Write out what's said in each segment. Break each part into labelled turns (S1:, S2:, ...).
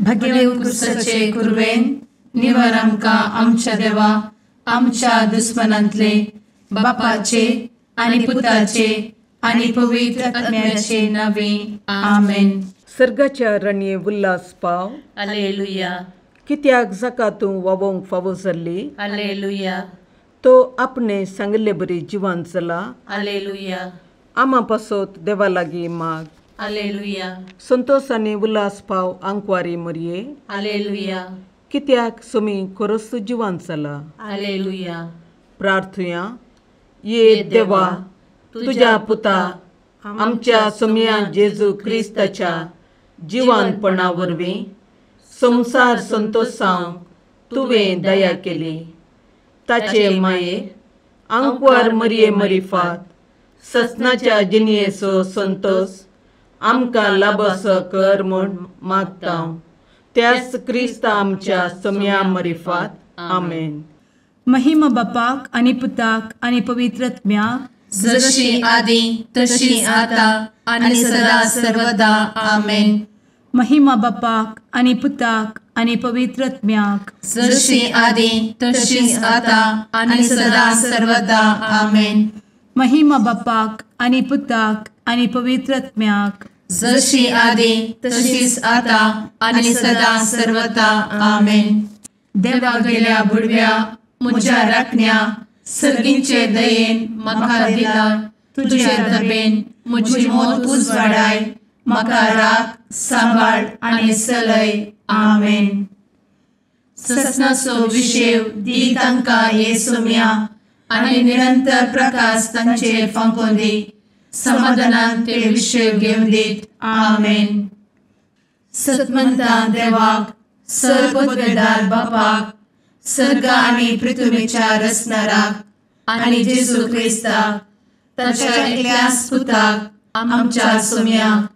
S1: भगे उत्कृष्टाचे कुर्वेन निवार आमकां आमच्या देवा आमच्या दुस्मनांतले बापाचे आनी पुताचे आनी पवित्र आत्म्याचे नावे आमेन.
S2: सर्गाच्या राणये उल्हास पाव.
S3: हालेलुया
S2: कित्याक जाका तूं वोवंक फावो जाल्ली.
S3: हालेलुया
S2: तो आपणे सांगले बरी जिवान चला.
S3: हालेलुया
S2: आमा पासोत देवा लागीं माग.
S3: हालेलुया
S2: संतोष आनी उल्हास पाव आंकवारी मरये.
S3: हालेलुया
S2: कित्याक सोमी खरोच जिवान चला.
S3: हालेलुया.
S2: प्रार्थुया. ये देवा तुझ्या पुता आमच्या सोम्या जेजू क्रिस्ताच्या जिवानपणा वरवीं संसार संतोषांक तुवें दया केली. ताचे माये आंकवार मरये मरिफात ससनाच्या जिनयेचो संतोष आमकां लाबसो कर म्हूण मागता. त्याच क्रिस्ता आमच्या सोम्या मरिफात. आमेन.
S1: महिमा बापाक आनी पुताक आनी पवित्र आत्म्याक
S3: जशी आदी तशी आता आणि सदा सर्वदा आमेन.
S1: महिमा बापाक आनी पुताक आनी पवित्र आत्म्याक
S3: जशी आदी तशीच आता आणि सदा सर्वदा आमेन.
S1: महिमा बापाक आनी पुताक आनी पवित्र आत्म्याक
S3: जशी आदी तशीच आता आणि सदा सर्वदा आमेन.
S1: देवा गेल्या बुडव्या म्हज्या राखण्या सर्गींचे दयेन म्हाका दिला. तुजे दबेन म्हजी मोत उजवाडाय. म्हाका राख सांबाळ आनी चलय. आमेन. ससनाचो विशेव दी तांकां ये सोम्या आनी निरंतर प्रकाश तांचेर फांकून दी. समाधानान ते विशेव घेवन दीत. आमेन. सतमंता देवाक सर्वपदवेदार बापाक सर्ग आनी पृथ्वीच्या रचणाराक आनी जेजू क्रिस्ताक ताच्या एकल्याच पुताक आमच्या सोम्याक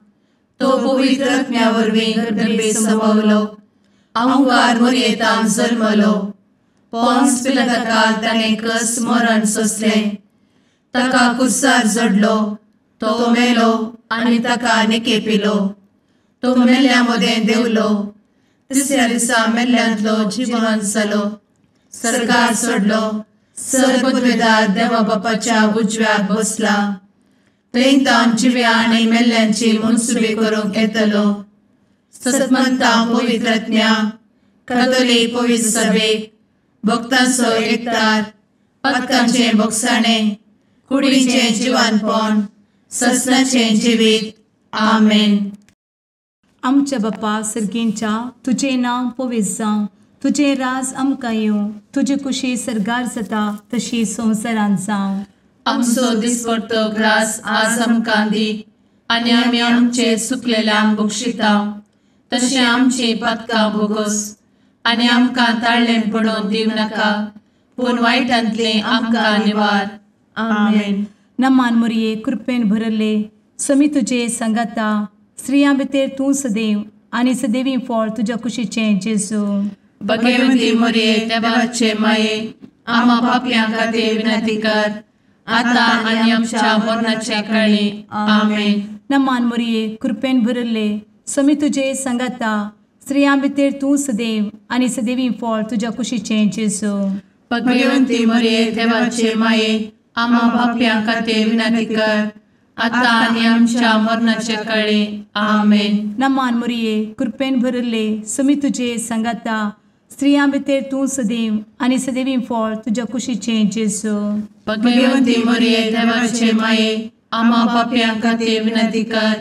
S1: तो पवित्र आत्म्या वरवीं गर्भे संभवलो. आंकवार मरयेंत जल्मलो. पोंस पिलाताकाल ताणें कस मरण सोंसलें. ताका कुर्सार जडलो. तो मेलो आनी ताका निकेपिलो. तो मेल्ल्या मदें देंवलो. तिसऱ्या दिसा मेल्ल्यांतलो जिवंत जालो. सर्गार चडलो. सर्वपदवेदार देवा बापाच्या उजव्याक बसला. थंय तान जिव्या आनी मेल्ल्यांची मनसुबी करूंक येतलो. सतमंता पवित्र आत्म्या कातोलीक पवित्र सभेक भक्तांचो एकठार पातकांचें भोगसाणें कुडीचें जिवानपण ससनाचें जिवीत. आमेन. आमच्या बापा सर्गींच्या तुजें नांव पवित्र जावं. तुजें राज आमकां येवं. तुजी कुशी सर्गार जाता तशी संवसारांत जावं.
S3: आमचो दिसपडटो ग्रास आज आमकां दी आनी आमी आमचे चुकलेल्यांक बक्षिता. तशें आमची पातकां भोगोस आनी आमकां ताळ्ळें पडोवन दिवं नाका पूण वायटांतले आमकां निवार. आमेन.
S1: नमान मरये कृपेन भरले समी तुजे सांगाता. स्त्रियां भितर तूं सदैव आनी सदैवी फळ तुज्या कुशीचें जेजू.
S3: भगवंती मरये देवाचे माये आमा पापयां खातीर विनंती कर आता आनी आमच्या मरणाच्या काळी. आमेन.
S1: नमान मरये कृपेन भरले समी तुजे सांगाता. स्त्रियां भितर तूं सदैव आनी सदैवी फळ तुज्या कुशीचें जेजू.
S3: भगवंती मरये देवाचे माये आमा पापयां खातीर विनंती कर आता आनी आमच्या मरणाच्या काळी. आमेन.
S1: नमान मरये कृपेन भरले समी तुजे सांगाता. स्त्रियां भितर तूं सदैव आनी सदैवी फळ तुज्या कुशीचें जेजू.
S3: भगवंती मरये देवाचे माये आमा पापयां खातीर विनंती कर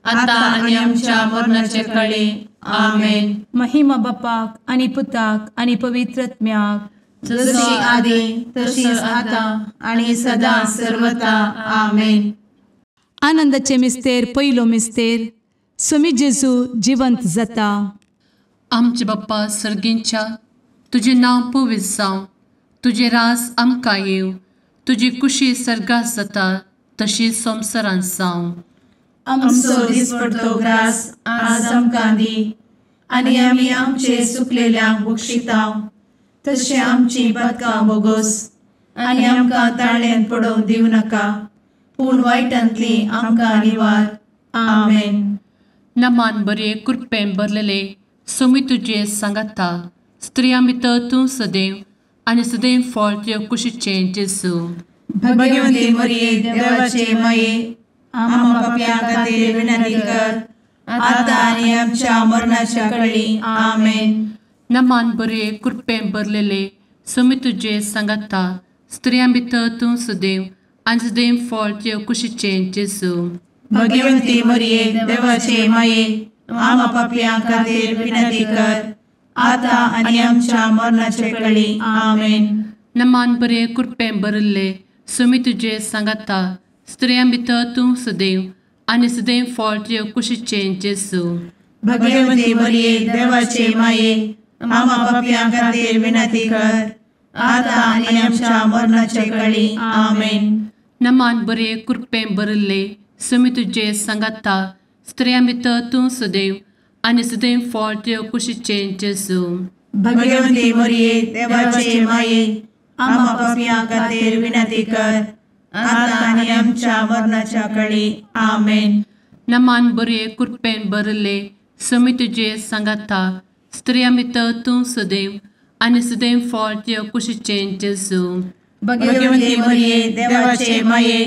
S3: आता आनी आमच्या मरणाच्या काळी. आमेन.
S1: महिमा बापाक आनी पुताक आनी पवित्र आत्म्याक
S3: जशी आदी तशीच आता आणि सदा सर्वदा. आमेन.
S1: आनंदाचे मिस्तेर पयलो मिस्तेर समी जेजू जिवंत जाता.
S4: आमचे बाप्पा सर्गींच्या तुजें नांव पवित्र जावं. तुजें राज आमकां येवं. तुजी कुशी सर्गास जाता तशी संवसारांत जावं.
S3: आमचो दिसपडटो ग्रास आज आमकां दी आनी आमी आमचे चुकलेल्यांक बक्षिता. तशें आमची पातकां भोगोस आनी आमकां ताळ्ळेंत पडोवन दिवं नाका पूण वायटांतली आमकां निवार. आमेन.
S4: नमान बरे कृपेन भरलेले सोमी तुझे सांगाता स्त्रियां भितर तूं सदैव आनी सदैव फळ तुझ्या कुशीचें जेजू.
S3: भगवंती मरिये देवाचे माये आम्हा पाप्यां खातीर विनंती कर आता आनी आमच्या मरणाच्या काळी आमेन.
S4: नमान बरे कृपेन भरलेले सोमी तुझे सांगाता स्त्रियां भितर तूं सदैव आनी सदैव फळ तुझ्या कुशीचें जेजू.
S3: भगवंती मरिये देवाचे माये आम्हा पाप्यां खातीर विनंती कर आता आनी आमच्या मरणाच्या काळी आमेन.
S4: नमान बरे कृपेन भरले सोमी तुझे सांगाता स्त्रियां भितर तूं सदैव आनी सदैव फळ तुझ्या कुशीचें जेजू.
S3: भगवंती मरिये देवाचे माये आम्हा पाप्यां खातीर विनंती कर आता आनी आमच्या मरणाच्या काळी आमेन.
S4: नमान बरे कृपेन भरले सोमी तुझे सांगाता स्त्रियां भितर तूं सदैव आनी सदैव फळ तुझ्या कुशीचें जेजू.
S3: भगवंती मरिये देवाचे माये आम्हा पाप्यां खातीर विनंती कर आता आनी आमच्या मरणाच्या काळी आमेन.
S4: नमान बरे कृपेन भरले सोमी तुझे सांगाता स्त्रियां भितर तूं सदैव आनी सदैव फळ तुझ्या कुशीचें जेजू.
S3: भगवंती मरिये देवाचे माये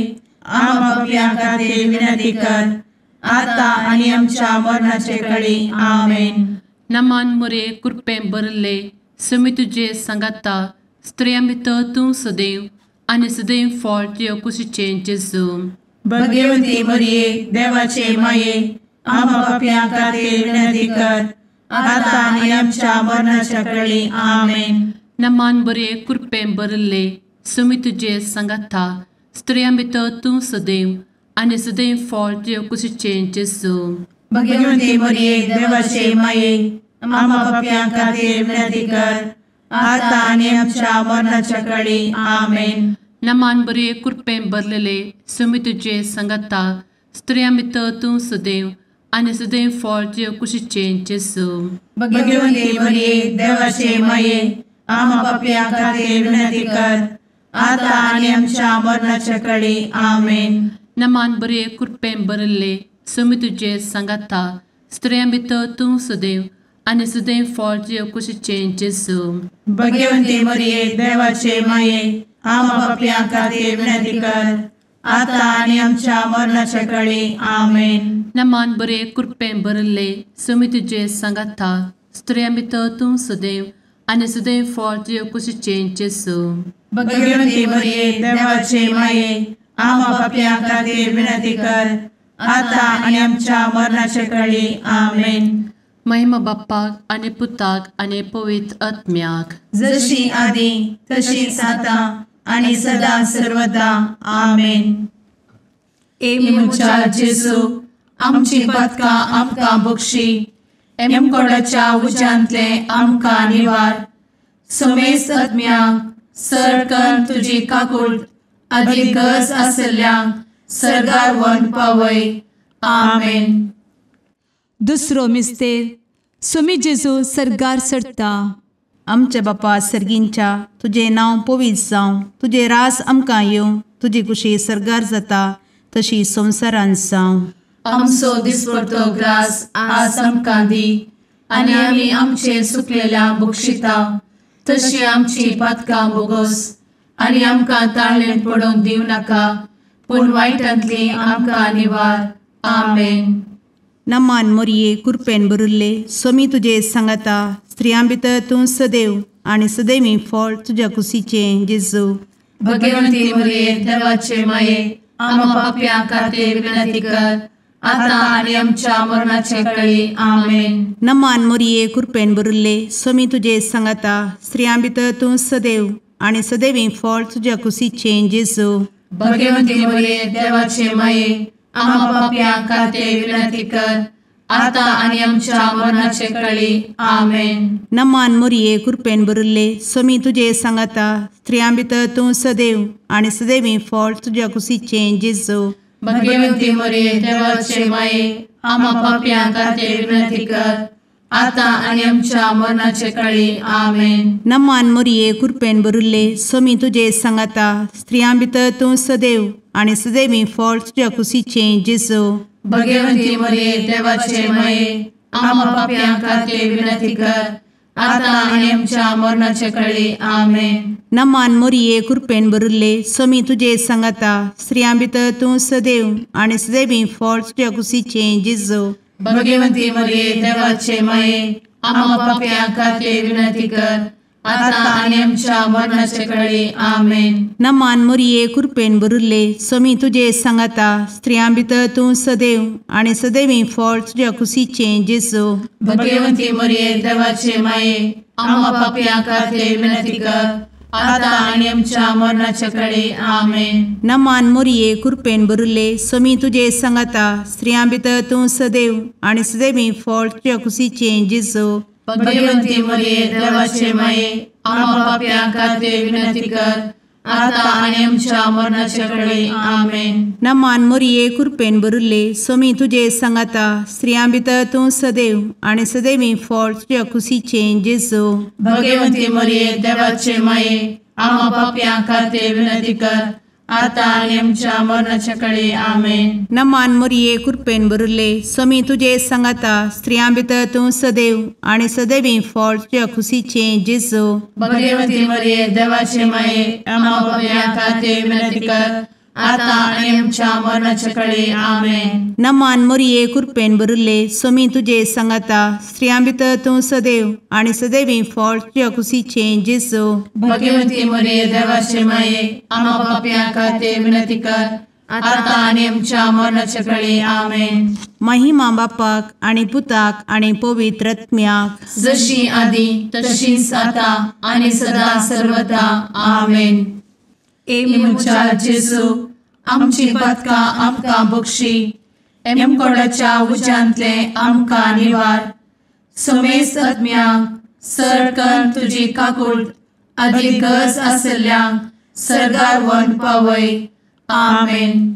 S3: आम्हा पाप्यां खातीर विनंती कर आता आनी आमच्या मरणाच्या काळी आमेन.
S4: नमान बरे कृपेन भरले सोमी तुझे सांगाता स्त्रियां भितर तूं सदैव आनी सदैव फळ तुझ्या कुशीचें जेजू.
S3: भगवंती मरिये देवाचे माये आम्हा पाप्यां खातीर विनंती कर आता आनी आमच्या मरणाच्या काळी आमेन.
S4: नमान बरे कृपेन भरले सोमी तुझे सांगाता स्त्रियां भितर तूं सदैव आनी सदैव फळ तुझ्या कुशीचें जेजू.
S3: भगवंती मरिये देवाचे माये आम्हा पाप्यां खातीर विनंती कर आता आनी आमच्या मरणाच्या काळी आमेन.
S4: नमान बरे कृपेन भरलेले सोमी तुझे सांगाता स्त्रियां भितर तूं सदैव आनी सदैव फळ तुझ्या कुशीचें जेजू.
S3: भगवंती मरिये देवाचे माये आम्हा पाप्यां खातीर विनंती कर आता आनी आमच्या मरणाच्या काळी आमेन.
S4: नमान बरे कृपेन भरले सोमी तुझे सांगाता स्त्रियां भितर तूं सदैव आनी सदैव फळ तुझ्या कुशीचें जेजू.
S3: भगवंती मरिये देवाचे माये आम्हा पाप्यां खातीर विनंती कर आता आनी आमच्या मरणाच्या काळी आमेन.
S4: नमान बरे कृपेन भरले सोमी तुझे सांगाता स्त्रियां भितर तूं सदैव आनी सदैव फळ तुझ्या कुशीचें जेजू.
S3: भगवंती मरिये देवाचे माये आम्हा पाप्यां खातीर विनंती कर आता आनी आमच्या मरणाच्या काळी आमेन.
S4: महिमा बाप्पाक आनी पुताक आनी पवित्र आत्म्याक
S3: जशी आदी तशीच आता आनी सदा सर्वदा आमेन. मुचा जेजू आमची पदकां आमकां बक्षी एमकोडाच्या उज्यांतले आमकां निवार. समेस्त आत्म्यांक सरकन तुजी काकूट आदी गरज आसल्यांक सरगार व्हरून पावय. आमेन.
S1: दुसरो मिस्तेर सोमी जेजू सरगार सरता.
S2: आमचे बापा सर्गींच्या तुझे नांव पवित्र जावं, तुझे रास आमकां येवं, तुजी कुशी सरगार जाता तशी संवसारांत जावं.
S3: आमचो दिसपडटो ग्रास आज आमकां दी आनी आमी आमचे सुकलेल्यांक बक्षिता तशी आमची पातकां बोगोस आनी आमकां ताळ्ळेन पडोवंक दिवं नाका पूण वायटांतली आमकां निवार. आमेन.
S2: नमान मोरये कृपेन भरिल्ले सोमी तुजे सांगाता स्त्रियां भितर तूं सदैव आनी सदैवी फळ तुज्या कुशीचें जेजू.
S3: भगवंती मरिये देवाचे माये आम्हा पाप्यां खातीर विनंती कर आता आनी आमच्या मरणाचे काळी. आमेन.
S2: नमान मोरये कृपेन भरिल्ले सोमी तुजे सांगाता स्त्रियां भितर तूं सदैव आनी सदैवी फळ तुज्या कुशीचें जेजू.
S3: भगवंती मरिये देवाचे माये आम्हा पाप्यां खातीर विनंती कर आता आनी आमच्या मरणाचे काळी. आमेन.
S2: नमान मोरये कृपेन भरिल्ले सोमी तुजे सांगाता स्त्रियां भितर तूं सदैव आनी सदैवी फळ तुज्या कुशीचें जेजू.
S3: भगवंती मरिये देवाचे माये आम्हा पाप्यां खातीर विनंती कर आता आनी आमच्या मरणाचे काळी. आमेन.
S2: नमान मोरये कृपेन भरिल्ले सोमी तुजे सांगाता स्त्रियां भितर तूं सदैव आनी सदैवी फळ तुज्या कुशीचें जेजू.
S3: भगवंती मरिये देवाचे माये आम्हा पाप्यां खातीर विनंती कर, आता आनी आमच्या मरणाचे काळी. आमेन.
S2: नमान मोरये कृपेन भरिल्ले समी तुजे सांगाता स्त्रियां भितर तूं सदैव आनी सदैवी फळ तुज्या कुशीचे जेजू.
S3: भगवंती मरिये देवाचे माये, आम्हा पाप्यां खातीर विनंती कर, आता आनी आमच्या मरणाचे काळी. आमेन.
S2: नमान मोरये कृपेन भरिल्ले समी तुजे सांगाता स्त्रियां भितर तूं सदैव आनी सदैवी फळ तुज्या कुशीचे जेजू.
S3: भगवंती मरिये देवाचे माये, आम्हा पाप्यां खातीर विनंती कर, आता आनी आमच्या मरणाचे काळी. आमेन.
S2: नमान मोरये कृपेन भरिल्ले समी तुजे सांगाता स्त्रियां भितर तूं सदैव आनी सदैवी फळ तुज्या कुशीचे जेजू.
S3: भगवंती मरिये देवाचे माये, आम्हा पाप्यां खातीर विनंती कर, आता आनी आमच्या मरणाचे काळी. आमेन.
S2: नमान मोरये कृपेन भरिल्ले समी तुजे सांगाता स्त्रियां भितर तूं सदैव आनी सदैवी फळ तुज्या कुशीचे जेजू.
S3: भगवंती मरिये देवाचे माये, आम्हा पाप्यां खातीर विनंती कर, आता आनी आमच्या मरणाचे काळी. आमेन.
S2: नमान मोरये कृपेन भरिल्ले समी तुजे सांगाता स्त्रियां भितर तूं सदैव आनी सदैवी फळ तुज्या कुशीचे जेजू.
S3: भगवंती मरिये देवाचे माये, आम्हा पाप्यां खातीर विनंती कर, आता आनी आमच्या मरणाचे काळी. आमेन.
S2: नमान मोरये कृपेन भरिल्ले समी तुजे सांगाता स्त्रियां भितर तूं सदैव आनी सदैवी फळ तुज्या कुशीचे जेजू.
S3: भगवंती मरिये देवाचे माये, आम्हा पाप्यां खातीर विनंती कर, आता आनी आमच्या मरणाचे काळी. आमेन.
S2: महिमा बापाक आनी पुताक आनी पवित्र आत्म्याक,
S3: जशी आदी तशीच आता आनी सदा सर्वदा. आमेन. ए मुचा जेजू, आमची पदकां आमकां बक्षी, एमकोडाच्या उज्यांतले आमकां निवार. समेस्त आत्म्यांक सडकन तुजी काकूट अदीक गरज आसल्ल्यांक सर्गार व्हरून पावय. आमेन.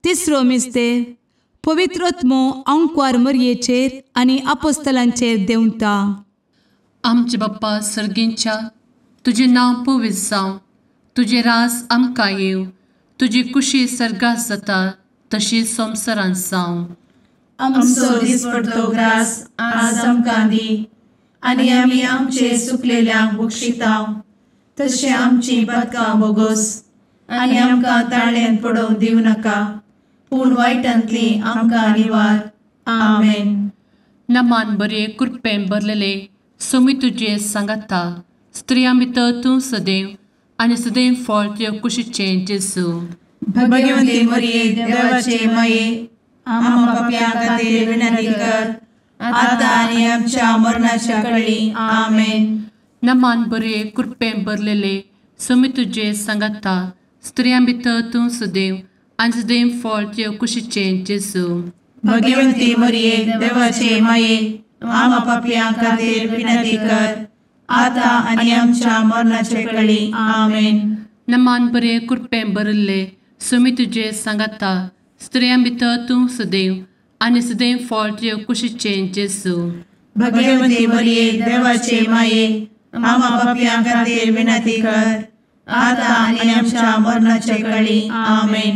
S1: तिसरो मिस्तेर पवित्र आत्मो अंकवार मरयेचेर आनी आपोस्तलांचेर देंवता.
S4: आमचे बाप्पा सर्गींच्या, तुजें नांव पवित्र जावं, तुजें रास आमकां येव, तुजी कुशी सर्गास जाता तशीच संवसारांत जावं.
S3: आमचो दिसपडटो ग्रास आज आमकां दी, आनी आमी आमचे चुकलेल्यांक बक्षितांव, तशें आमची पदकां बोगोस आनी आमकां ताळ्यान पडोवंक दिवं नाका, पूण वायटांतली आमकां निवार. आमेन.
S4: नमान बरे कृपेन भरलेले समी तुजे सांगाता स्त्रियां भितर तूं सदैव आनी सदैव फळ तुज्या कुशीचे जेजू.
S3: भगवंती मरिये देवाचे माये, आम्हा पाप्यां खातीर विनंती कर, आता आनी आमच्या मरणाच्या काळी. आमेन.
S4: नमान बरे कृपेन भरलेले समी तुजे सांगाता स्त्रियां भितर तूं सदैव आनी सदैव फळ तुज्या कुशीचे जेजू.
S3: भगवंती मरिये देवाचे माये, आम्हा पाप्यां खातीर विनंती कर, आता आनी आमच्या मरणाचे काळी. आमेन.
S4: नमान बरे कृपेन भरले समी तुजे सांगाता स्त्रियां भितर तूं सदैव आनी सदैव फळ तुज्या कुशीचे जेजू.
S3: भगवंती मरिये देवाचे माये, आम्हा पाप्यां खातीर विनंती कर, आता आनी आमच्या मरणाचे काळी. आमेन.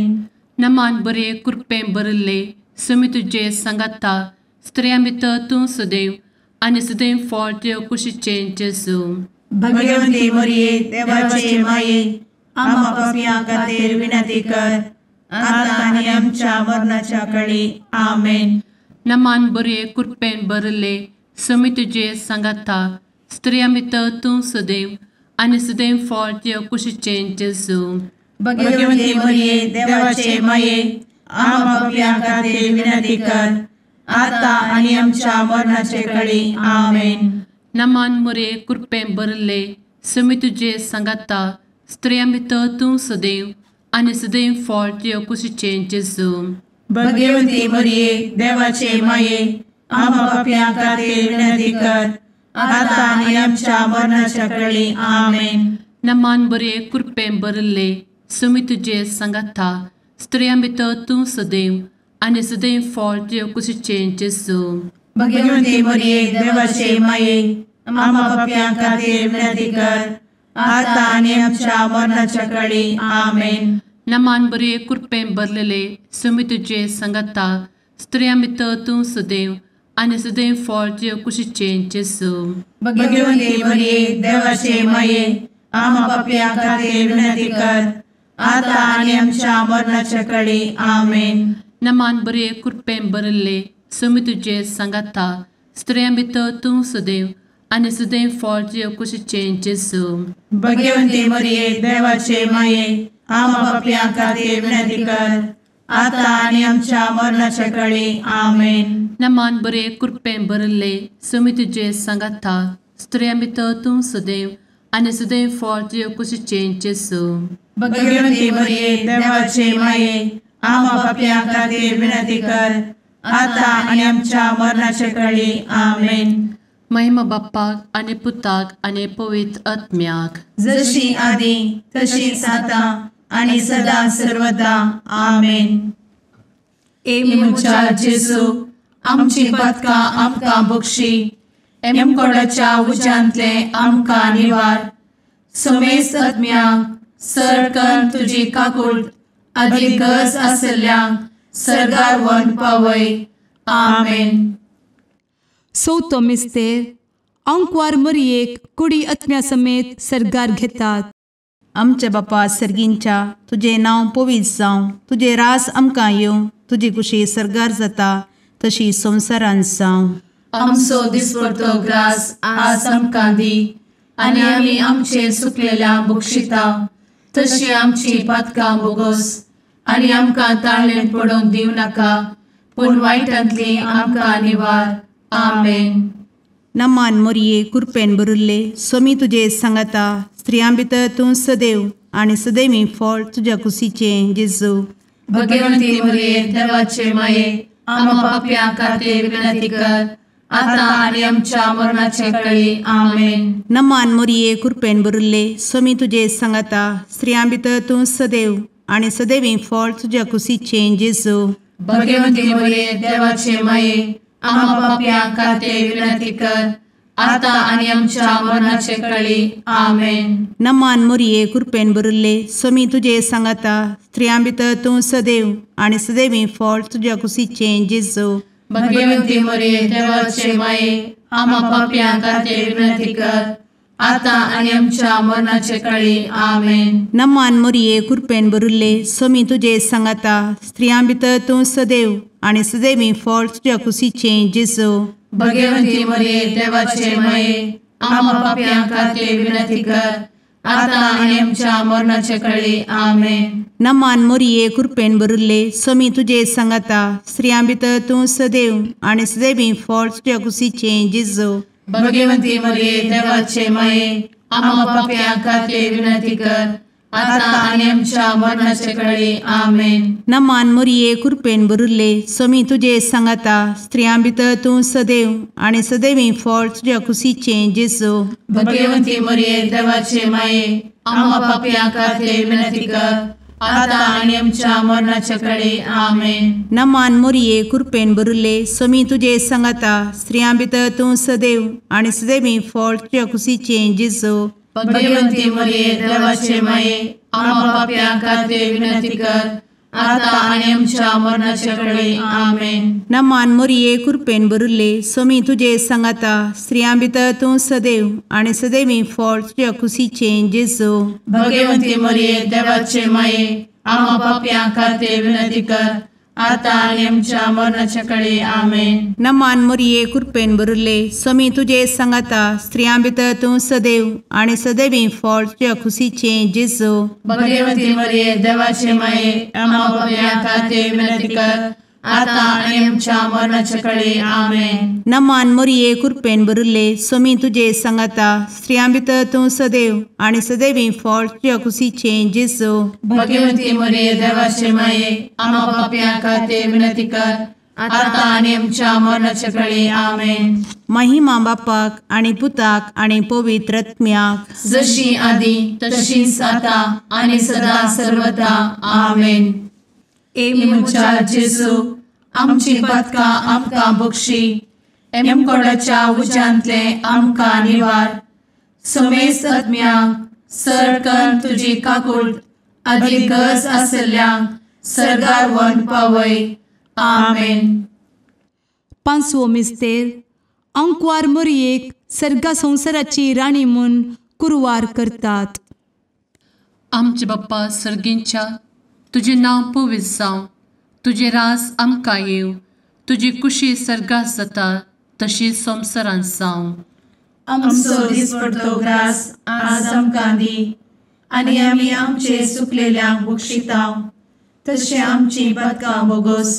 S4: नमान बरे कृपेन भरले समी तुजे सांगाता स्त्रियां भितर तूं सदैव आनी सदैव फळ तुज्या कुशीचे जेजू.
S3: भगवंती मरिये देवाचे माये, आम्हा पाप्यां खातीर विनंती कर, आता आनी आमच्या मरणाच्या काळी. आमेन.
S4: नमान बरे कृपेन भरले समी तुजे सांगाता स्त्रियां भितर तूं सदैव आनी सदैव फळ तुज्या कुशीचे जेजू.
S3: भगवंती मरिये देवाचे माये, आम्हा पाप्यां खातीर विनंती कर, आता आनी आमच्या मरणाचे काळी. आमेन.
S4: नमान बरे कृपेन भरले समी तुजे सांगाता स्त्रियां भितर तूं सदैव आनी सदैव फळ तुज्या कुशीचे जेजू.
S3: भगवंती मरिये देवाचे माये, आम्हा पाप्यां खातीर विनंती कर, आता आनी आमच्या मरणाच्या काळी. आमेन.
S4: नमान बरे कृपेन भरले समी तुजे सांगाता स्त्रियां भितर तूं सदैव आनी सदैव फळ तुज्या कुशीचे जेजू.
S3: भगवंती मरिये देवाचे माये, आम्हा पाप्यां खातीर विनंती कर, आता आनी आमच्या मरणाच्या काळी. आमेन.
S4: नमान बरे कृपेन भरलेले समी तुजे सांगाता स्त्रियां भितर तूं सदैव आनी सदैव फळ तुजे कुशीचें जेजू.
S3: भगवंते मरिये देवाचे माये आम्हा पापियां खातीर विनंती कर आता आनी आमच्या मरणाच्या काळी आमेन.
S4: नमान बरे कृपेन भरिल्ले समी तुजे सांगाता स्त्रियां भितर तूं सदैव आनी सदैव फळ तुजे कुशीचें जेजू.
S3: भगवंते मरिये देवाचे माये आम्हा पापियां खातीर विनंती कर आता आनी आमच्या मरणाच्या काळी आमेन.
S4: नमान बरे कृपेन भरिल्ले समी तुजे सांगाता स्त्रियां भितर तूं सदैव आनी सदैव फळ तुजे कुशीचें जेजू.
S3: भगवंते मरिये देवाचे माये आम्हा पापियां खातीर विनंती कर आता आनी आमच्या मरणाच्या काळी आमेन.
S4: महिमा बाप्पाक आनी पुताक आनी पवित्र आत्म्याक
S3: जशी आदी तशीच आता आनी सदा सर्वदा आमेन. मुचा जेजू आमची पदकां आमकां बक्षी एमकोडाच्या उज्यांतले आमकां निवार. समेस्त आत्म्यांक सरकन तुजी काकूट अधिक गरज आसल्यांक सरगार व्हरून पावय. आमेन.
S1: चवथो मिस्तेर अंकवार मरियेक कुडी आत्म्या समेत सरगार घेतात.
S2: आमचे बापा सर्गींच्या तुझे नांव पवित्र जावं, तुझे रास आमकां येवं, तुजी कुशी सरगार जाता तशी संवसारांत जावं.
S3: आमचो दिसपडटो ग्रास आज आमकां दी आनी आमी आमचे सुकलेल्यांक बक्षिता तशी आमची पातकां बोगोस आनी आमकां ताळ्ळेन पडोवन दिवं नाका पूण वायटांतली आमकां निवार. आमेन.
S2: नमान मरिये कृपेन भरिल्ले समी तुजे सांगाता स्त्रियां भितर तूं सदैव आनी सदैवी फळ तुज्या कुशीचें जेजू.
S3: भगवंती मरिये देवाचे माये आम्हा पापियां खातीर विनंती कर आता आनी आमच्या मरणाचे काळी आमेन.
S2: नमान मरिये कृपेन भरिल्ले समी तुजे सांगाता स्त्रियां भितर तूं सदैव आनी सदैवी फळ तुज्या कुशीचें जेजू.
S3: भगवंती मरिये देवाचे माये आम्हा पापियां खातीर विनंती कर आता आनी आमच्या मरणाचे काळी आमेन.
S2: नमान मरिये कृपेन भरिल्ले समी तुजे सांगाता स्त्रियां भितर तूं सदैव आनी सदैवी फळ तुज्या कुशीचें जेजू.
S3: भगवंती मरिये देवाचे माये आम्हा पापियां खातीर विनंती कर आता आनी आमच्या मरणाचे काळी आमेन.
S2: नमान मरिये कृपेन भरिल्ले समी तुजे सांगाता स्त्रियां भितर तूं सदैव आनी सदैवी फळ तुज्या कुशीचें जेजू.
S3: भगवंती मरिये देवाचे माये आम्हा पापियां खातीर विनंती कर आता आनी आमच्या मरणाचे काळी आमेन.
S2: नमान मरिये कृपेन भरिल्ले समी तुजे सांगाता स्त्रियां भितर तूं सदैव आनी सदैवी फळ तुज्या कुशीचें जेजू.
S3: भगवंती मरिये देवाचे माये आम्हा पापियां खातीर विनंती कर आता आनी आमच्या मरणाचे काळी आमेन.
S2: नमान मरिये कृपेन भरिल्ले समी तुजे सांगाता स्त्रियां भितर तूं सदैव आनी सदैवी फळ तुज्या कुशीचें जेजू.
S3: भगवंती मरिये देवाचे माये आम्हा पापियां खातीर विनंती कर आता आनी आमच्या मरणाचे काळी आमेन.
S2: नमान मरिये कृपेन भरिल्ले समी तुजे सांगाता स्त्रियां भितर तूं सदैव आनी सदैवी फळ तुज्या कुशीचें जेजू.
S3: भगवंती मरिये देवाचे माये आम्हा पापियां खातीर विनंती कर आता आनी आमच्या मरणाचे काळी आमेन.
S2: नमान मरिये कृपेन भरिल्ले समी तुजे सांगाता स्त्रियां भितर तूं सदैव आनी सदैवी फळ तुज्या कुशीचें जेजू.
S3: भगवंती मरिये देवाचे माये आम्हा पापियां खातीर विनंती कर आता आनी आमच्या मरणाचे काळी आमेन.
S2: नमान मरिये कृपेन भरिल्ले समी तुजे सांगाता स्त्रियां भितर तूं सदैव आनी सदैवी फळ तुज्या कुशीचें जेजू.
S3: भगवंती मरिये देवाचे माये आम्हा पापियां खातीर विनंती कर आता आनी आमच्या मरणाचे काळी आमेन.
S2: नमान मरिये कृपेन भरिल्ले समी तुजे सांगाता स्त्रियां भितर तूं सदैव आनी सदैवी फळ तुज्या कुशीचें जेजू.
S3: भगवंती मरिये देवाचे माये आम्हा पापियां खातीर विनंती कर आता आनी आमच्या मरणाचे काळी आमेन.
S2: महिमा बापाक आनी पुताक आनी पवित्र आत्म्याक
S3: जशी आदी तशीच आता आनी सदा सर्वदा आमेन. मुचा जेजू आमची पदकां आमकां बक्षी एमकोडाच्या उज्यांतले आमकां निवार. समेस्त आत्म्यांक सरकन तुजी काकूट अधिक गरज आसल्यांक सरगार व्हरून पावय. आमेन.
S1: 5वो मिस्तेर अंकवार मरियेक सर्गा संवसाराची राणी म्हूण कुरवार करतात.
S4: आमचे बाप्पा सर्गींच्या, तुझे नांव पवित्र जावं, तुझे रास आमकां येव, तुजी कुशी सर्गात जाता तशी संवसारांत जावं.
S3: आमचो दिसपडटो ग्रास आज आमकां दी, आनी आमी आमचे सुकलेल्यांक बक्षिताव. तशें आमची पदकां बोगोस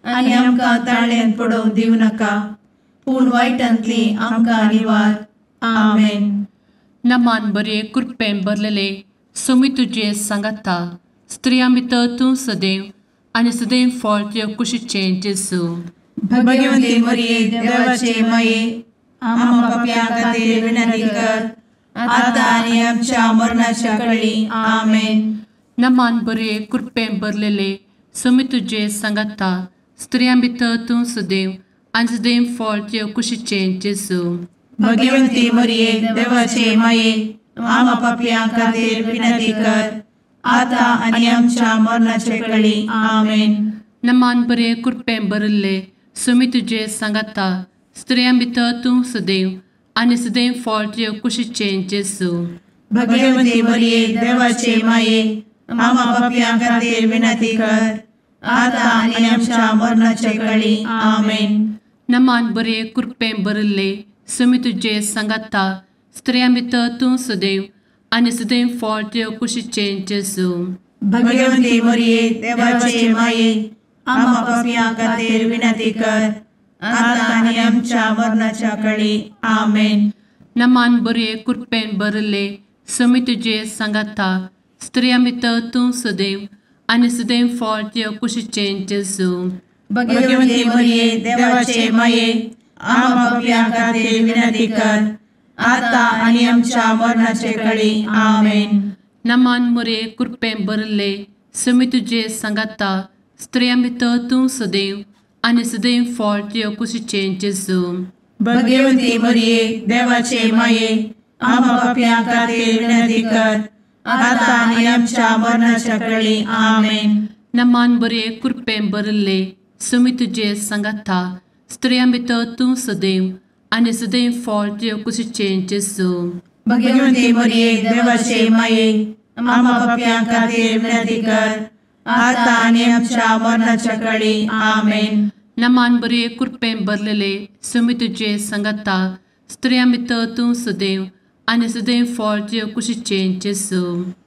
S3: आनी आमकां ताळ्यान पडोवंक दिवं नाका, पूण वायटांतली आमकां निवार. आमेन.
S4: नमान बरे कृपेन भरलेले सोमी तुजे सांगाता, स्त्रियां भितर तूं सदैव आनी सदैव फळ तुज्या कुशीचें जेजू.
S3: भगवंती मरिये देवाचे माये, आमकां पाप्यां खातीर विनंती कर, आतां आनी आमच्या मरणाच्या काळी. आमेन.
S4: नमान बरे कृपेन भरलेले सोमी तुजे सांगाता, स्त्रियां भितर तूं सदैव आनी सदैव फळ तुज्या कुशीचें जेजू.
S3: भगवंती मरिये देवाचे माये, आमकां पाप्यां खातीर विनंती कर, आतां आनी आमच्या मरणाचे काळी. आमेन.
S4: नमान बरे कृपेन भरले सोमी तुजे सांगाता, स्त्रियां भितर तूं सदैव आनी सदैव फळ तुज्या कुशीचें जेजू.
S3: भगवंती मरिये देवाचे माये, आमकां पाप्यां खातीर विनंती कर, आतां आनी आमच्या मरणाचे काळी. आमेन.
S4: नमान बरे कृपेन भरले सोमी तुजे सांगाता, स्त्रियां भितर तूं सदैव आनी सदैव फळ तुज्या कुशीचें जेजू.
S3: भगवंती मरिये देवाचे माये, आमकां पाप्यां खातीर विनंती कर, आतां आनी आमच्या मरणाच्या काळी. आमेन.
S4: नमान बरे कृपेन भरले सोमी तुजे सांगाता, स्त्रियां भितर तूं सदैव आनी सदैव फळ तुज्या कुशीचें जेजू.
S3: भगवंती मरिये देवाचे माये, आमकां पाप्यां खातीर विनंती कर, आतां आनी आमच्या मरणाचे काळी. आमेन.
S4: नमान बरे कृपेन भरले सोमी तुजे सांगाता, स्त्रियां भितर तूं सदैव आनी सदैव फळ तुज्या कुशीचें जेजू.
S3: भगवंती मरिये देवाचे माये, आमकां पाप्यां खातीर विनंती कर, आतां आनी आमच्या मरणाच्या काळी. आमेन.
S4: नमान बरे कृपेन भरले सोमी तुजे सांगाता, स्त्रियां भितर तूं सदैव आनी सदैव फळ तुज्या कुशीचें जेजू.
S3: भगवंती मरिये देवाचे माये, आमकां पाप्यां खातीर विनंती कर, आतां आनी आमच्या मरणाच्या काळी. आमेन.
S4: नमान बरे कृपेन भरलेले सोमी तुजे सांगाता, स्त्रियां भितर तूं सदैव आनी सदैव फळ तुज्या कुशीचें जेजू.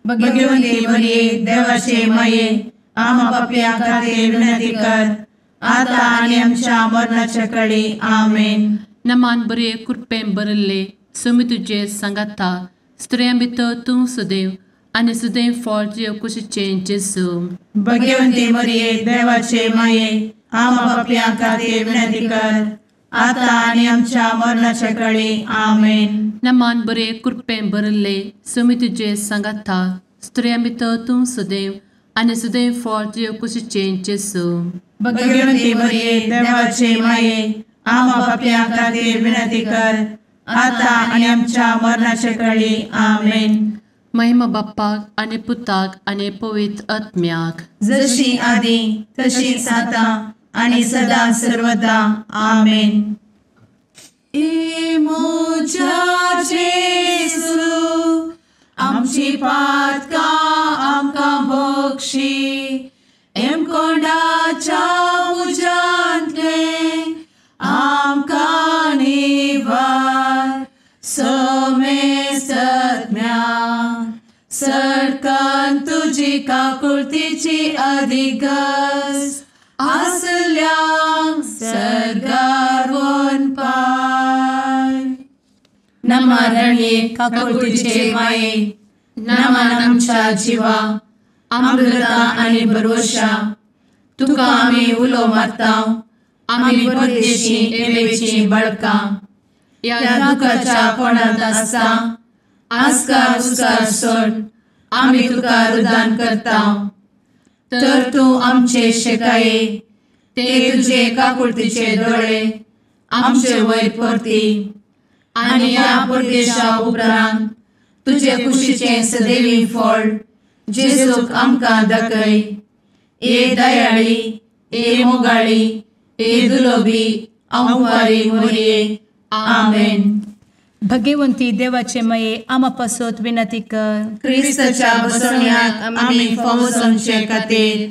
S3: भगवंती मरिये देवाचे माये, आमकां पाप्यां खातीर विनंती कर, आतां आनी आमच्या मरणाच्या काळी. आमेन.
S4: नमान बरे कृपेन भरले सोमी तुजे सांगाता, स्त्रियां भितर तूं सदैव आनी सदैव फळ तुज्या कुशीचें जेजू.
S3: भगवंती मरिये देवाचे माये, आमकां पाप्यां खातीर विनंती कर, आतां आनी आमच्या मरणाच्या काळी. आमेन.
S4: नमान बरे कृपेन भरले सोमी तुजे सांगाता, स्त्रियां भितर तूं सदैव आनी सदैव फळ तुज्या कुशीचें जेजू.
S3: भगवंती मरिये देवाचे माये, आमकां पाप्यां खातीर विनंती कर, आतां आनी आमच्या मरणाच्या काळी. आमेन.
S4: महिमा बाप्पाक आनी पुताक आनी पवित्र आत्म्याक,
S3: जशी आदी तशीच आतां आनी सदां सर्वदा. आमेन. मोच्या जेजू, आमची पातकां आमकां बक्षी, कोंडाच्या उजांतले आमकां निवार. सोमे सत्म्या सडकन तुजी काकुळतीची अधिगस, आसल्यांक सर्गार वन पाय. नमारणे काकुळतीचे माये, नमान आमच्या जिवा, अमृता आनी भरवशा, तुका आमी उलो मारतांव. आमी परदेशी येवेची बळकां, या दुखाच्या कोणांत आसता, आस्कार उस्कार सोड, आमी तुका रुदान करतांव. तर तूं आमचे शेकाये, ते तुजे काकुळतीचे दोळे आमचे वयर परती. आनी या परदेशा उपरांत तुजे कुशीचें सदैवी फळ जेजूक आमकां दाखय. ए दयाळी, ए मोगाळी, ए दुलोबी अंवारी मोरये आमेन.
S1: भगवंती देवाचे माये आमा पासत विनंती कर.
S3: क्रिस्ताच्या बसवण्याक आमी फावो समचे खातीर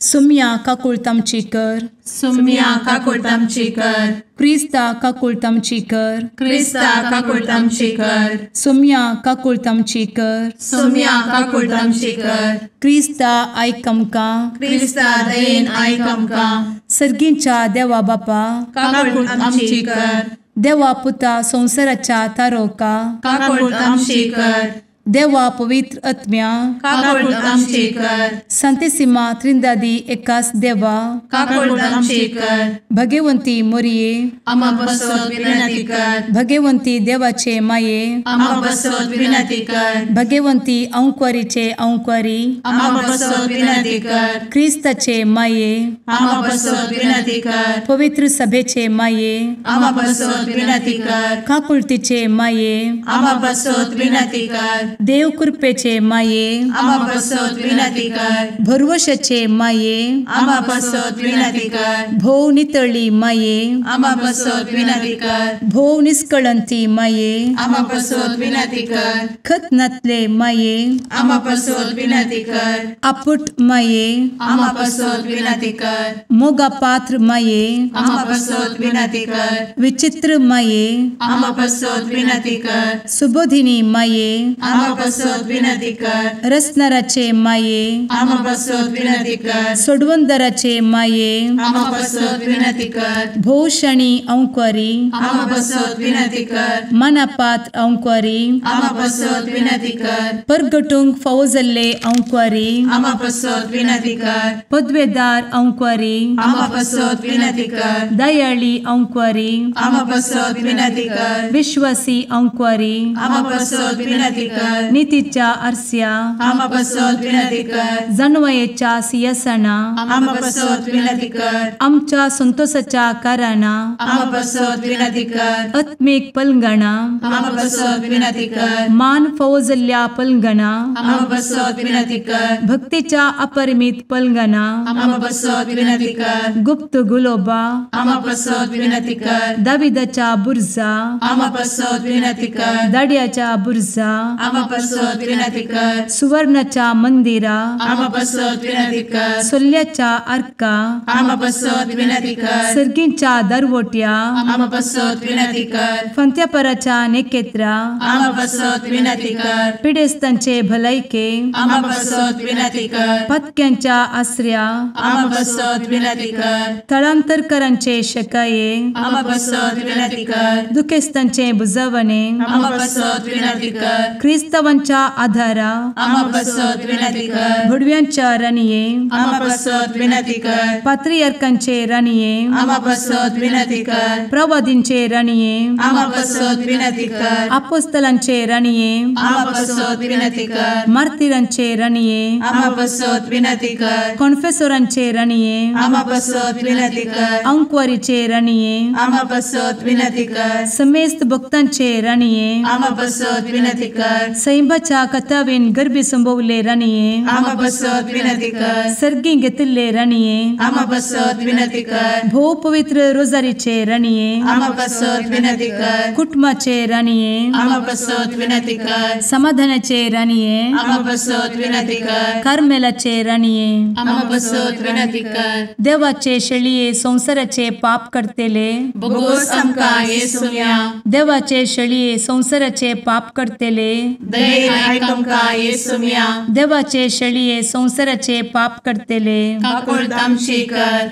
S1: सुम्या काकूळ तामची कर.
S3: सुम्या काकूळ तामची कर.
S1: क्रिस्ता काकूळ तामची कर.
S3: क्रिस्ता काकूळ तामची कर.
S1: सुम्या काकूळ तामची कर.
S3: सुम्या काकूळ तामची कर.
S1: क्रिस्ता आयक आमकां.
S3: क्रिस्ता दयेन आयक आमकां.
S1: सर्गींच्या देवा बापा
S3: काकूळ तामची कर.
S1: देवा पुता संसाराच्या तारोका
S3: काकूळ तामची कर.
S1: देवा पवित्र आत्म्या
S3: काकूळ तामची कर.
S1: सांतेसिमा त्रिंदादी एकाच देवा
S3: काकूळ तामची कर.
S1: भगवंती मोरये
S3: आमा बसवत विनंती कर.
S1: भगवंती देवाचे माये
S3: आमा बसवत विनंती कर.
S1: भगवंती औंकवारीचे औंकवारी
S3: आमा बसवत विनंती कर.
S1: क्रिस्ताचे माये
S3: आमा बसवत विनंती कर.
S1: पवित्र सभेचे माये
S3: आमा बसवत विनंती कर.
S1: काकुळतीचे माये
S3: आमा बसवत विनंती कर.
S1: देव कृपेचे माये
S3: आमा बसवत विनंती कर.
S1: भरवशाचे माये
S3: आमा बसवत विनंती कर.
S1: भोव नितळी माये
S3: आमा बसवत विनंती कर.
S1: भोव निष्कळंती माये
S3: आमा बसवत विनंती कर.
S1: खतनातले माये
S3: आमा बसवत विनंती कर.
S1: आपुट माये
S3: आमा बसवत विनंती कर.
S1: मोगा पात्र माये
S3: आमा बसवत विनंती कर.
S1: विचित्र माये
S3: आमा बसवत विनंती कर.
S1: सुबोधिनी माये
S3: आमा बसवत विनंती कर.
S1: रसनाराचे माये
S3: आमा बसवत विनंती कर.
S1: सोडवंदराचे माये
S3: आमा बसवत विनंती कर.
S1: भोषणी औंकवारी
S3: आमा बसवत विनंती कर.
S1: मनापात्र औंकवारी
S3: आमा बसवत विनंती कर.
S1: परगटूंक फावो जाल्ले औंकवारी
S3: आमा बसवत विनंती कर.
S1: पदवेदार औंकवारी
S3: आमा बसवत विनंती कर.
S1: दयाळी औंकवारी
S3: आमा बसवत विनंती कर.
S1: विश्वासी औंकवारी
S3: आमा बसवत विनंती कर.
S1: नीतीच्या आरस्या
S3: आमा बसवत विनंती कर.
S1: जाणवायेच्या सिंहासना
S3: आमा बसवत विनंती कर.
S1: आमच्या संतोषाच्या काराना
S3: आमा बसवत विनंती कर.
S1: आत्मिक पलंगणा
S3: आमा बसवत विनंती कर.
S1: मान फावो जाल्ल्या पलंगणा
S3: आमा बसवत विनंती कर.
S1: भक्तीच्या अपरिमित पलंगणा
S3: आमा बसवत विनंती कर.
S1: गुप्त गुलोबा
S3: आमा बसवत विनंती कर.
S1: दाविदाच्या बुर्जा
S3: आमा बसवत विनंती कर.
S1: दाडियाच्या बुर्जा
S3: आमा बसवत विनंती कर.
S1: सुवर्णाच्या मंदिरा
S3: आमा बसवत विनंती कर.
S1: सोल्ल्याच्या अर्का
S3: आमा बसवत विनंती कर.
S1: सर्गींच्या दरवोट्या
S3: आमा बसवत विनंती कर.
S1: फंत्यापराच्या नेकेत्रा
S3: आमा बसवत विनंती कर.
S1: पिडेस्तांचे भलायके
S3: आमा बसवत विनंती कर.
S1: पत्क्यांच्या आसऱ्या
S3: आमा बसवत विनंती कर.
S1: तळांतरकरांचे शकाये
S3: आमा बसवत विनंती कर.
S1: दुखेस्तांचे बुजावणे
S3: आमा बसवत विनंती कर.
S1: क्रिस्तवांच्या आधारा
S3: आमा बसवत विनंती कर.
S1: भडव्यांच्या राणीये
S3: आमा बसवत विनंती कर.
S1: पात्रियार्कांचे राणीये
S3: आमा बसवत विनंती कर.
S1: प्रवादींचे राणीये
S3: आमा बसवत विनंती कर.
S1: आपोस्तलांचे राणीये
S3: आमा बसवत विनंती कर.
S1: मार्तिरांचे राणीये
S3: आमा बसवत विनंती कर.
S1: कॉन्फेसोरांचे राणीये
S3: आमा बसवत विनंती कर.
S1: अंकवारीचे राणीये
S3: आमा बसवत विनंती कर.
S1: समेस्त भक्तांचे राणीये
S3: आमा बसवत विनंती कर.
S1: सैंबाच्या कथावेन गर्भी संभवले राणीये
S3: आमा बसवत विनंती कर.
S1: सर्गी घेतले राणीये
S3: आमा बसवत विनंती कर.
S1: भोव पवित्र रोजारीचे राणीये
S3: आमा बसवत विनंती कर.
S1: कुटुंबाचे राणीये
S3: आमा बसवत विनंती कर.
S1: समाधानाचे राणीये
S3: आमा बसवत विनंती कर.
S1: कार्मेलाचे राणीये
S3: आमा बसवत विनंती कर.
S1: देवाचे शेळिये संसाराचे पाप करतेले
S3: बोगोस आमकां येसुया.
S1: देवाचे शेळिये संसाराचे पाप करतेले
S3: दयेन आयक आमकां येसुया.
S1: देवाचे शेळिये संसाराचे पाप करतेले
S3: काकूळ तामची कर.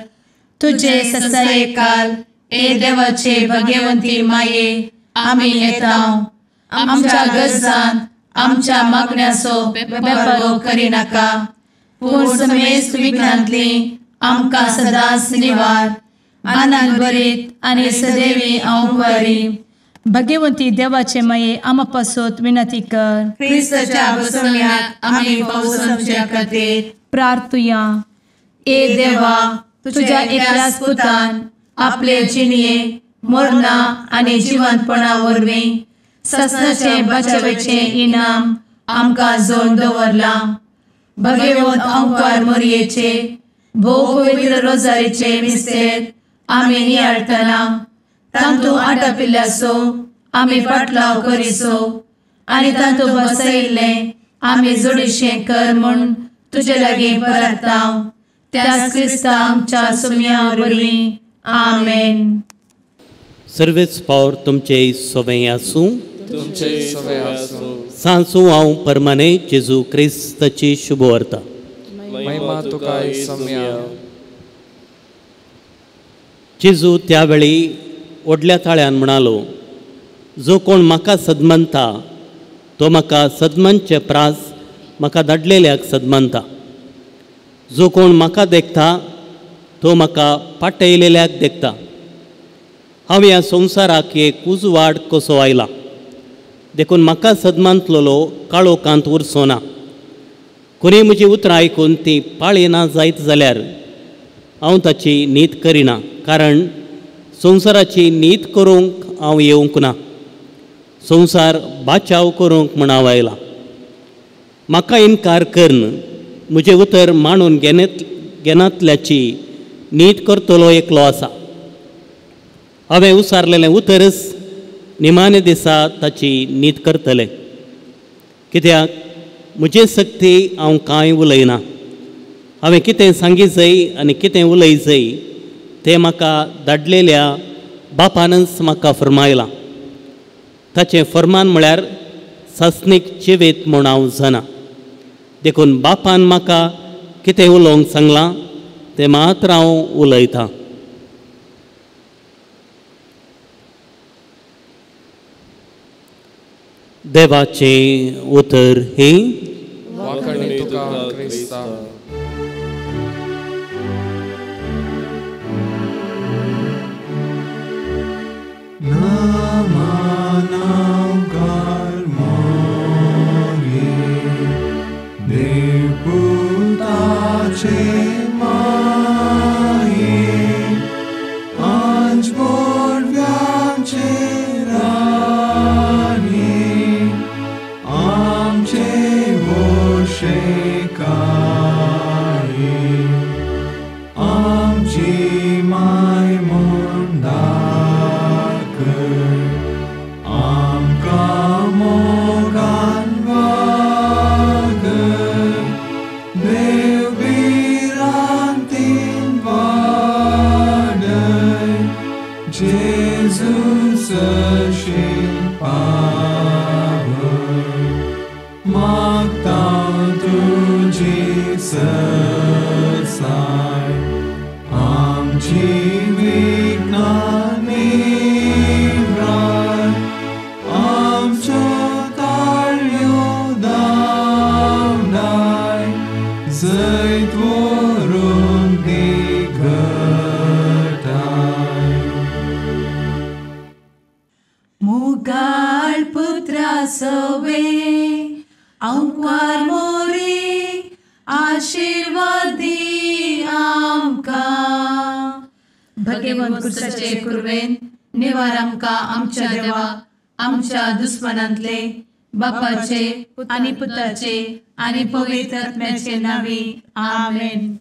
S1: तुझे ससाये
S3: काल ए देवाचे भगवंती माये आमी येताव. आमच्या गरजांत आमच्या मागण्याचो बेपारो करिनाका. पूण समेस्त विघ्नांतली आमकां सदांच निवार. आनंद भरीत आनी सदैवी औंकवारी
S1: भगवंती देवाचे माये आमा पासत विनंती कर.
S3: क्रिस्ताच्या बसवण्याक आमी फावो समच्या खातीर
S1: प्रार्थुया.
S3: ए देवा तुझ्या एकल्याच पुतान आपले जिणये मरणा आनी जिवंतपणा वरवीं ससनाचे बचावेचे इनाम आमकां जोड दवरला. भगवंत औंकार मोरयेचे भोव पवित्र रोजारीचे मिस्तेर आमी नियाळटना तांतू आटपिल्ल्यासो आमी पाटलाव करिसो आनी तांतू बसयिल्ले आमी जोडिशें कर म्हूण तुजे लागीं परतांव त्याच क्रिस्ता आमच्या सुम्या वरवीं आमेन.
S5: सर्वेच फावट तुमचे सोबे आसूं. सांसू हांव परमाने जेजू क्रिस्ताची शुभ वर्ता.
S6: महिमा तुका सम्या.
S5: जेजू त्या वेळी व्हडल्या ताळ्यान म्हणालो, जो कोण म्हाका सदमंता तो म्हाका सदमनचे प्रास म्हाका धाडलेल्याक सदमंता. जो कोण म्हाका देखता तो म्हाका पाटयलेल्याक देखता. हांव ह्या संवसाराक एक उजवाड कसो आयला. देखून म्हाका सदमांतलो काळो कांत उरचो ना. कोणी म्हजी उतरां आयकून ती पाळिना जायत जाल्यार हांव ताची नीत करिना, कारण संवसाराची नीत करूंक हांव येवंक ना, संवसार बाचाव करूंक म्हूण हांव आयला. म्हाका इन्कार करन म्हजें उतर मांडून घेनातल्याची नीत करतलो एकलो आसा. हांवें उसारलेलें उतरच निमाणे दिसा ताची नीत करतलें. कित्याक म्हजे सक्ती हांव कांय उलयना. हांवें कितें सांगी जाय आनी कितें उलय जाय तें म्हाका धाडलेल्या बापानच म्हाका फर्मायलां. ताचें फर्मान म्हळ्यार सासणीक जिवीत म्हूण हांव जाणा. देखून बापान म्हाका कितें उलोवंक सांगलां तें मात्र हांव उलयतां. देवाचें उतर हे
S6: वाकणे तुका क्रिस्ता.
S3: मुगाळ पुत्रा सवे अंकार मोरी आशीर्वाद दी आमकां. भगवंत कुर्साचे कुरवेन निवार आमकां आमच्या देवा आमच्या दुस्मनांतले बापाचे आनी पुताचे आनी पवित्र आत्म्याचे नांवी आमेन.